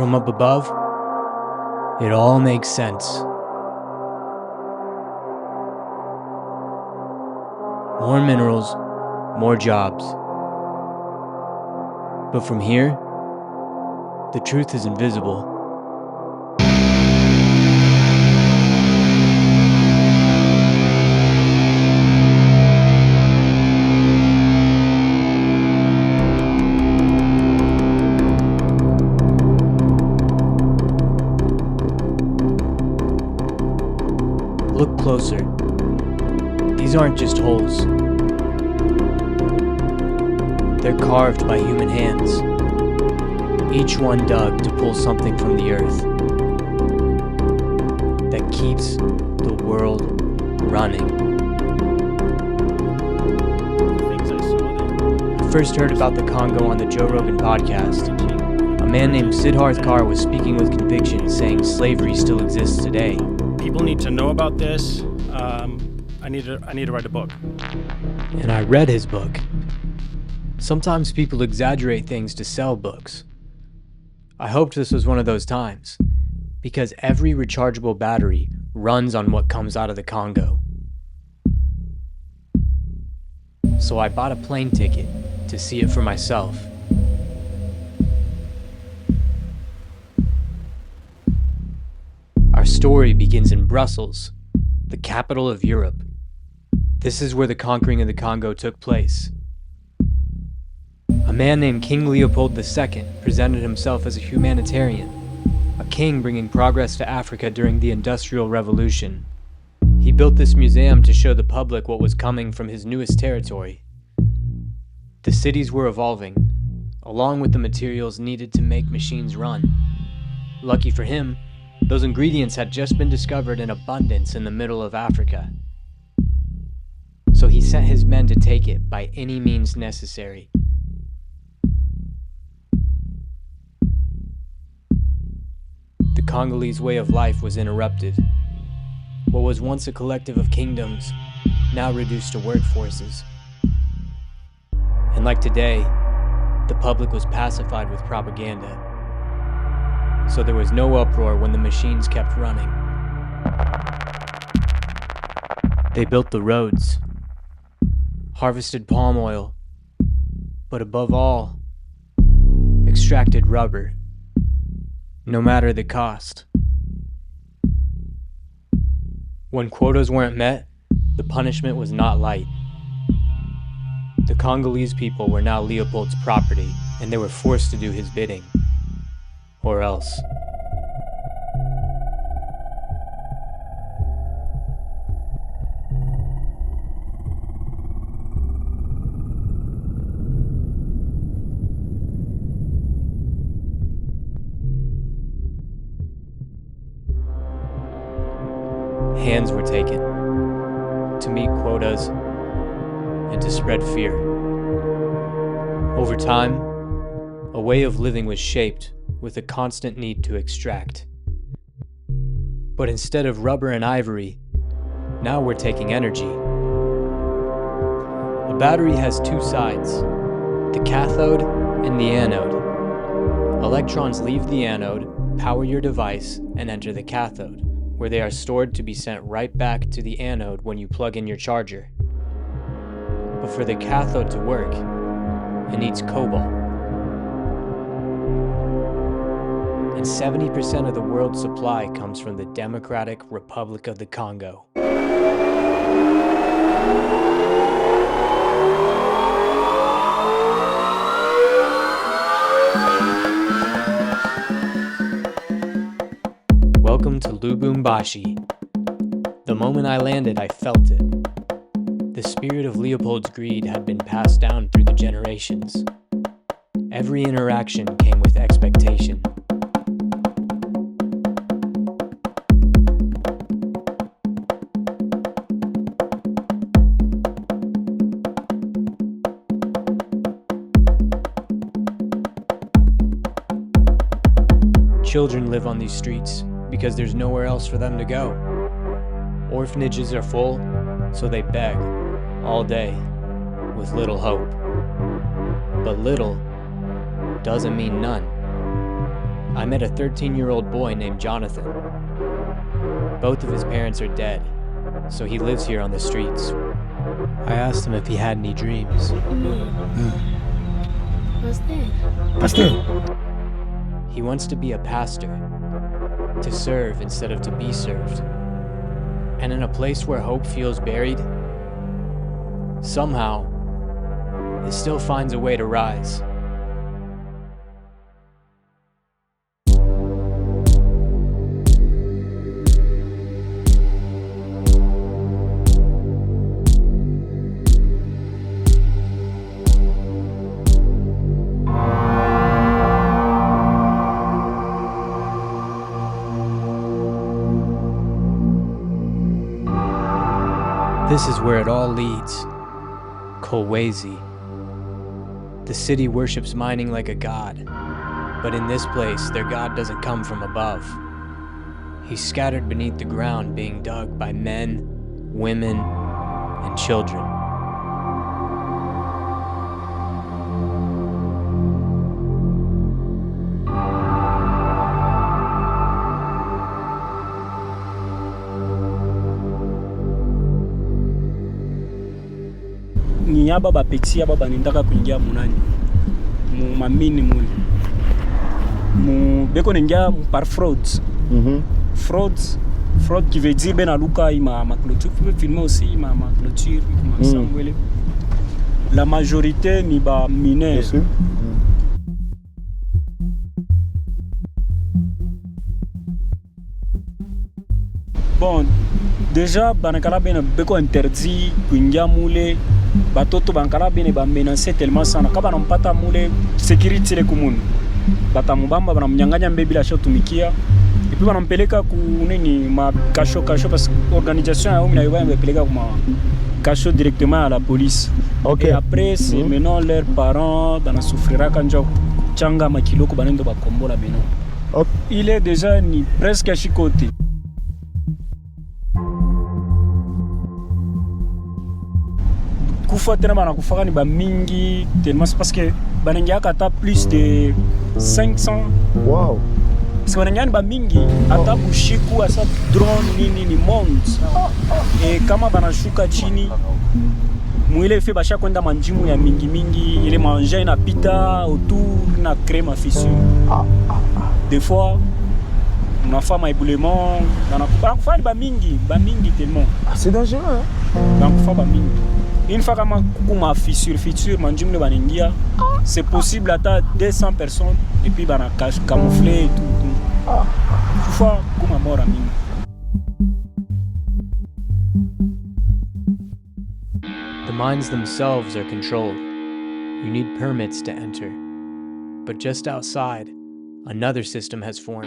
From up above, it all makes sense. More minerals, more jobs. But from here, the truth is invisible. Look closer. These aren't just holes. They're carved by human hands, each one dug to pull something from the earth that keeps the world running. I first heard about the Congo on the Joe Rogan podcast. A man named Siddharth Kaur was speaking with conviction, saying slavery still exists today. People need to know about this. I need to write a book. And I read his book. Sometimes people exaggerate things to sell books. I hoped this was one of those times, because every rechargeable battery runs on what comes out of the Congo. So I bought a plane ticket to see it for myself. Our story begins in Brussels, the capital of Europe. This is where the conquering of the Congo took place. A man named King Leopold II presented himself as a humanitarian, a king bringing progress to Africa during the Industrial Revolution. He built this museum to show the public what was coming from his newest territory. The cities were evolving, along with the materials needed to make machines run. Lucky for him, those ingredients had just been discovered in abundance in the middle of Africa. So he sent his men to take it by any means necessary. The Congolese way of life was interrupted. What was once a collective of kingdoms, now reduced to workforces. And like today, the public was pacified with propaganda. So there was no uproar when the machines kept running. They built the roads, harvested palm oil, but above all, extracted rubber, no matter the cost. When quotas weren't met, the punishment was not light. The Congolese people were now Leopold's property, and they were forced to do his bidding. Or else. Hands were taken to meet quotas and to spread fear. Over time, a way of living was shaped with a constant need to extract. But instead of rubber and ivory, now we're taking energy. A battery has two sides, the cathode and the anode. Electrons leave the anode, power your device, and enter the cathode, where they are stored to be sent right back to the anode when you plug in your charger. But for the cathode to work, it needs cobalt. And 70% of the world's supply comes from the Democratic Republic of the Congo. Welcome to Lubumbashi. The moment I landed, I felt it. The spirit of Leopold's greed had been passed down through the generations. Every interaction came with expectation. Children live on these streets because there's nowhere else for them to go. Orphanages are full, so they beg all day with little hope. But little doesn't mean none. I met a 13-year-old boy named Jonathan. Both of his parents are dead, so he lives here on the streets. I asked him if he had any dreams. Pastor. He wants to be a pastor, to serve instead of to be served. And in a place where hope feels buried, somehow, it still finds a way to rise. This is where it all leads. Kolwezi. The city worships mining like a god, but in this place, their god doesn't come from above. He's scattered beneath the ground, being dug by men, women, and children. Ni aba bapeti aba banendaka kuingia munani mu mamini mule mu beko nengia par fraude. Fraude qui veut dire ben aluka ima ma clôture, vous pouvez filmer aussi ma clôture comme ça ngwele. La majorité ni ba mineurs. Bon, déjà banakala ben beko interdit kuingia mule. Batoto bankala bene ba menacer tellement sana kaba nampata mule security le kumunu batamubamba banamnyanganya mbebi la shotumikia et puis banampeleka ku nini ma kasho parce que organisation ya omina yoba mbepeleka kuma kasho directement à la police. Et après c'est maintenant leurs parents bana souffrira kanjo changa makiloko banendo ba kombola maintenant. Il est déjà ni presque à chicoté. Kufa tena bana kufaka ni ba mingi tellement c'est parce que banengia kata plus de 500. Wow. Parce que banengia ni ba mingi ata bushiku asa drone ni monde. Et kama banashuka chini mwile fait basha kwenda manjimu ya mingi ile manger na pita autour na crème à fissure. Des fois on a fait un éboulement on a fait ba mingi tellement. C'est dangereux hein. Donc fa ba mingi. Une fois que ma fissure manjum le baningia, c'est possible à 200 personnes et puis bana camoufler et tout. Une fois que ma mort ami. The mines themselves are controlled. You need permits to enter. But just outside, another system has formed.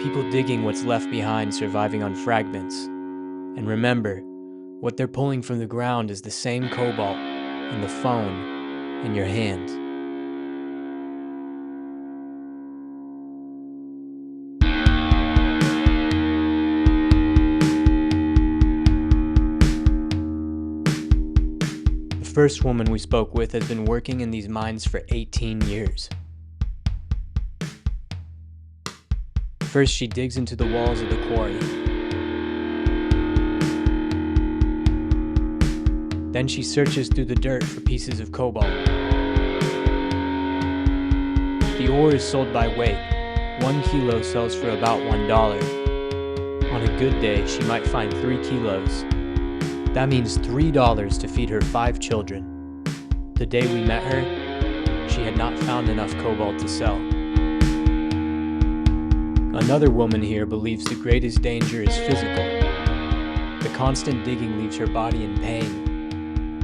People digging what's left behind, surviving on fragments. And remember, what they're pulling from the ground is the same cobalt and the phone in your hand. The first woman we spoke with has been working in these mines for 18 years. First, she digs into the walls of the quarry. Then she searches through the dirt for pieces of cobalt. The ore is sold by weight. 1 kilo sells for about $1. On a good day, she might find 3 kilos. That means $3 to feed her 5 children. The day we met her, she had not found enough cobalt to sell. Another woman here believes the greatest danger is physical. The constant digging leaves her body in pain.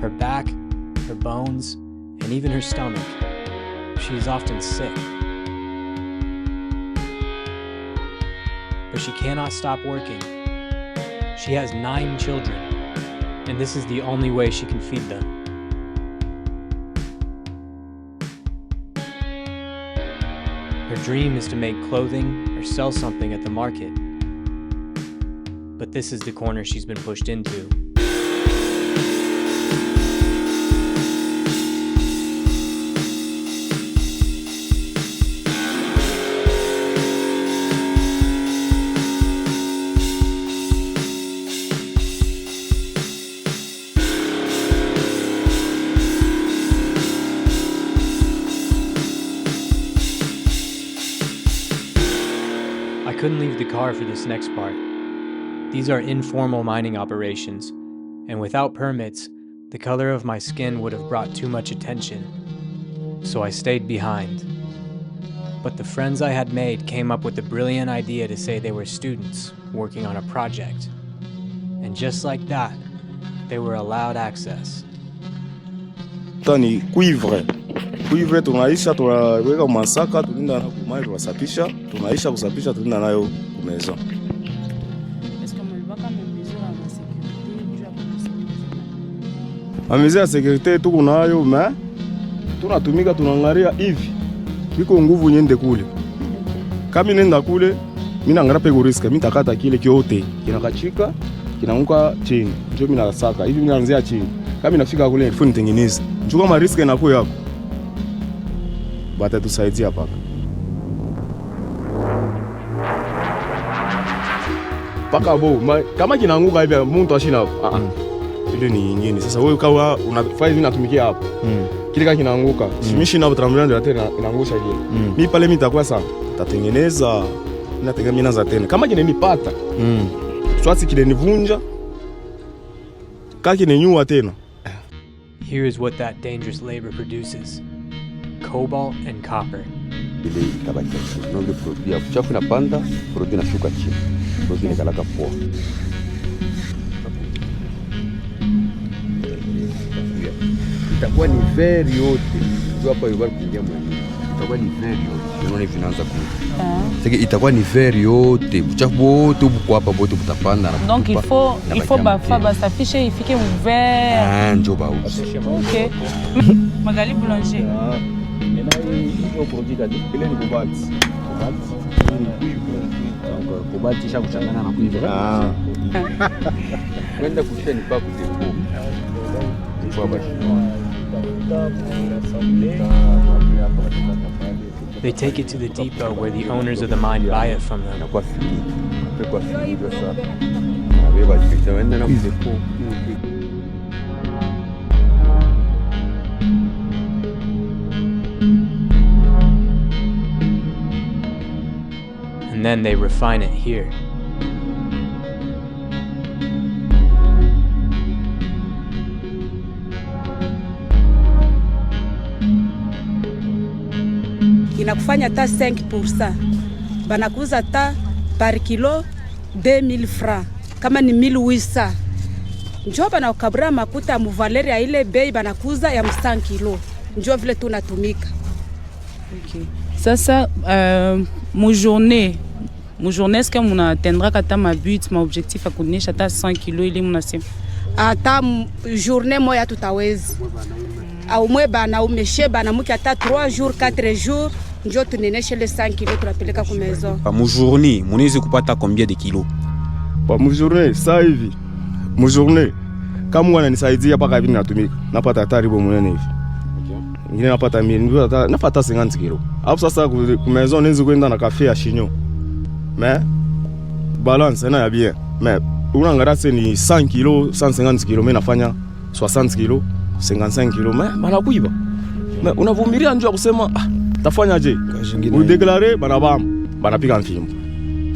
Her back, her bones, and even her stomach. She is often sick. But she cannot stop working. She has 9 children, and this is the only way she can feed them. Her dream is to make clothing or sell something at the market. But this is the corner she's been pushed into. car for this next part. These are informal mining operations, and without permits, the color of my skin would have brought too much attention. So I stayed behind. But the friends I had made came up with the brilliant idea to say they were students working on a project. And just like that, they were allowed access. Tani cuivre. Cuivre tunaisha tunaweka masaka tunaenda na kumai tunasafisha, tunaisha kusafisha tunaenda nayo kumeza. Amezea ya security tuko nayo tunatumika tunangaria hivi. Biko nguvu nyende kule. Kama nenda kule, mimi naangalia pego risk, mimi takata kile kiote, kinakachika, kinaanguka chini. Ndio mimi nasaka. Hivi mimi naanzia chini. Kama nafika kule elfu nitengeneze. Njoo kama risk inakuwa yako. Bata tusaidia paka. Paka bo, kama kinaanguka hivi mtu ashina hapo. Ile ni nyingine. Sasa wewe kama unafanya hivi natumikia hapo. Kile kama kinaanguka, shimishi na trambulan tena inaangusha kile. Mimi pale mimi nitakuwa sawa. Tatengeneza, natengeneza tena. Kama kinanipata. Swati kinanivunja. Kama kinenyua tena. Here is what that dangerous labor produces: cobalt and copper. Ile kabaki ndio produit ya uchafu na panda, produit na shuka chini. Produit ni kalaka poa. Itakuwa ni very yote. Ndio hapa yuko kuingia mwani. Itakuwa ni very yote. Unaona vinaanza kuja. Sasa itakuwa ni very yote. Uchafu wote uko hapa bote utapanda. Donc il faut basafishe ifike ouvert. Ndio ba uzi. OK. Magali boulanger. Hiyo produit kadi. Ile ni Cobalt. Donc Cobalt isha kuchangana na cuivre. Kwenda kushia ni papo depo. Kwa bashi. They take it to the depot where the owners of the mine buy it from them. And then they refine it here. Inakufanya ta 5%. Banakuza ta par kilo 2000 francs. Kama ni 1800. Njoo banakabra makuta mu valeur ya ile bei banakuza ya 100 kilo. Njoo vile tunatumika. OK. Sasa mu journée est-ce que mon atteindra kata ma but, ma objectif à kunisha ta 100 kilo ile munasema. Ata journée moya tutawezi. Au mwe bana umeshe bana muki ata 3 jours 4 jours njoo tuneneshe le 100 kilo tunapeleka kwa maison. Mu journée munaweza kupata combien de kilos? Kwa mu journée sasa hivi. Mu journée kama wananisaidia paka hivi natumika. Napata taribu mwenene hivi. Ngine napata 1000, napata 50 kilo. Hapo sasa kwa maison niweze kwenda na cafe ya Shinyo. Mais balance na ya bien. Mais unaangalia ni 100 kilo, 150 kilo, mimi nafanya 60 kilo, 55 kilo. Mais banakuiba. Mais unavumilia njoo kusema tafanyaje? Udeclarer banapiga mfimbo.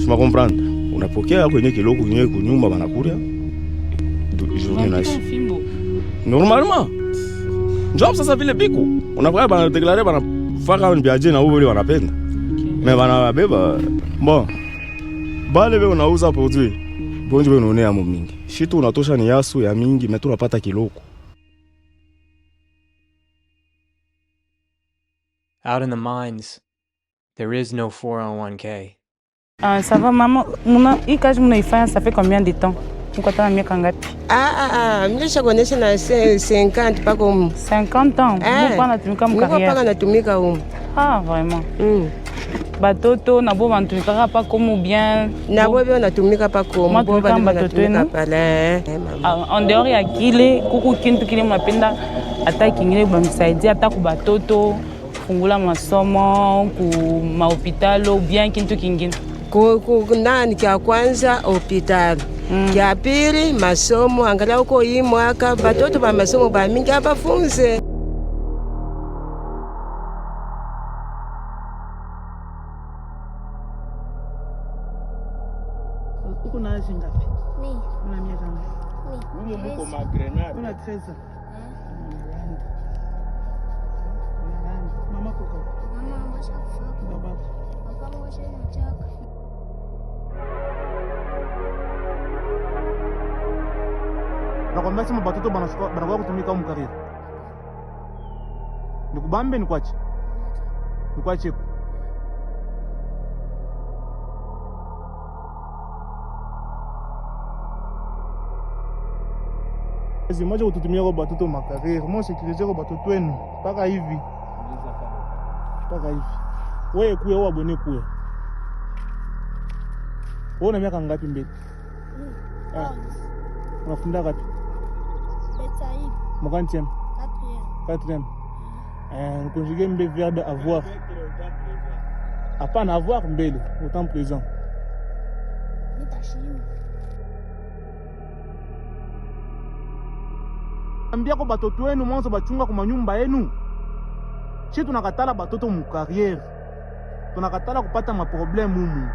Sima comprendre. Unapokea kwenye kilo kwenye kunyumba banakuria. Journée naishi. Normalement. Njoo sasa vile biko. Unapokaa banadeclarer banafaka mbiaje na wale wanapenda. Mais banabeba. Bon. Bale wewe unauza produit. Bonje wewe unaonea mingi. Shitu unatosha ni yasu ya mingi, mais tunapata kiloko. Out in the mines, there is no 401k. Ça va maman, hii kazi mnaifanya ça fait combien de temps? Uko tana miaka ngapi? Mimi shagonesha na 50 paka 50 ans. Uko anatumika mkaria. Uko anatumika Vraiment. Batoto na bo bantumika pa comme bien. Na bo banatumika pa comme bo banatumika pale. En dehors ya kile kuku kintu kile mnapenda hata kingine bamsaidia hata ku batoto fungula masomo ku mahopitalo bien kintu kingine. Nani kia kwanza hospitali. Kia pili masomo angalau uko hii mwaka batoto ba masomo ba mingi abafunze. Uko na age ngapi? Mi. Una miaka ngapi? Mi. Humu muko magrenade. Una 13 ans. Mama koko. Mama ambasha kufaka. Babako. Papa ambasha inachaka. Nakwambia sema batoto banakuwa kutumika huko mkariri. Nikubambe nikwache. Nikwache. Ezi moja kututumia kwa batoto makariri. Mo sekirize kwa batoto wenu. Paka hivi. Paka hivi. Wewe kuye au abone kuye. Wewe una miaka ngapi mbele? Unafunda ngapi? Beta hivi. Mokantième. 4e. Nous conjuguons le verbe de avoir. Hapana avoir mbele, au temps présent. Nitashimu. Ambia kwa batoto wenu mwanzo bachunga kwa manyumba yenu. Sisi tunakatala batoto mu carrière. Tunakatala kupata ma problème humu.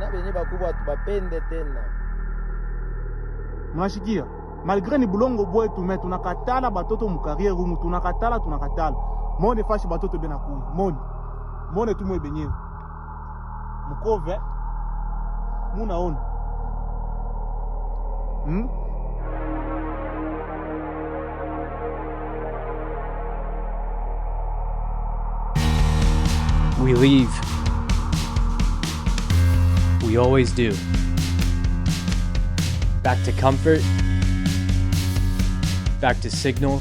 Na benye bakubwa tubapende tena. Mnashikia? Malgré ni bulongo boy tume tunakatala batoto mu carrière humu, tunakatala. Monde fashi batoto bena kuyi. Monde tumwe benyewe. Mukove. Munaona. We leave. We always do. Back to comfort. Back to signal.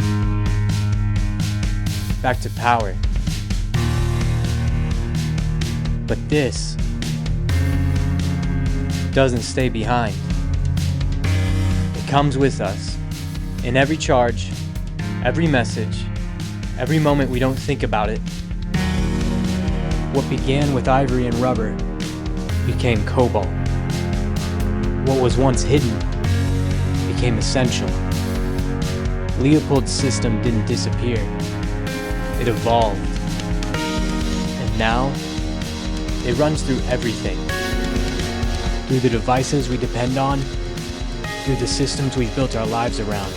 Back to power. But this doesn't stay behind. It comes with us in every charge, every message, every moment we don't think about it. What began with ivory and rubber became cobalt. What was once hidden became essential. Leopold's system didn't disappear. It evolved. And now, it runs through everything. Through the devices we depend on, through the systems we've built our lives around.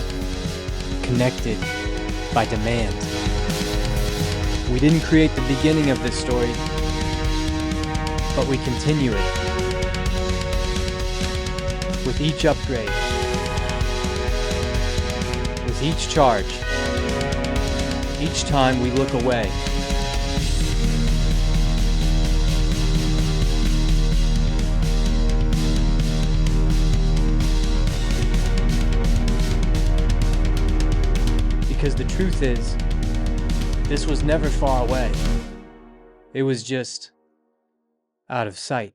Connected by demand. We didn't create the beginning of this story, but we continue it. With each upgrade, with each charge, each time we look away. Because the truth is, this was never far away. It was just out of sight.